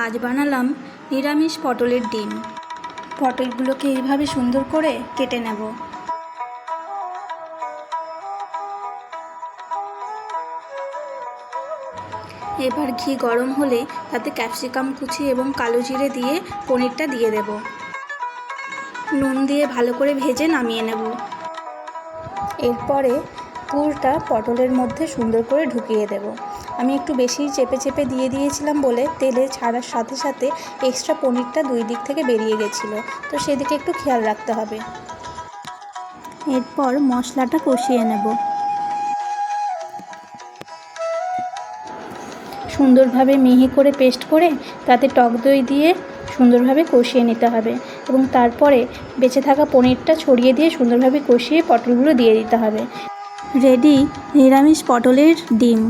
আজ বানালাম নিরামিষ পটলের ডিম। পটলগুলোকে এইভাবে সুন্দর করে কেটে নেব। এবার ঘি গরম হলে তাতে ক্যাপসিকাম কুচি এবং কালো জিরে দিয়ে পনিরটা দিয়ে দেব। নুন দিয়ে ভালো করে ভেজে নামিয়ে নেব। এরপরে পুরটা পটলের মধ্যে সুন্দর করে ঢুকিয়ে দেব। আমি একটু বেশি চেপে চেপে দিয়ে দিয়েছিলাম বলে তেলে ছাড়ার সাথে সাথে এক্সট্রা পনিরটা দুই দিক থেকে বেরিয়ে গেছিলো, তো সেদিকে একটু খেয়াল রাখতে হবে। এরপর মশলাটা কষিয়ে নেব। সুন্দরভাবে মিহি করে পেস্ট করে তাতে টক দই দিয়ে সুন্দরভাবে কষিয়ে নিতে হবে এবং তারপরে বেঁচে থাকা পনিরটা ছড়িয়ে দিয়ে সুন্দরভাবে কষিয়ে পটলগুলো দিয়ে দিতে হবে। রেডি নিরামিষ পটলের ডিম।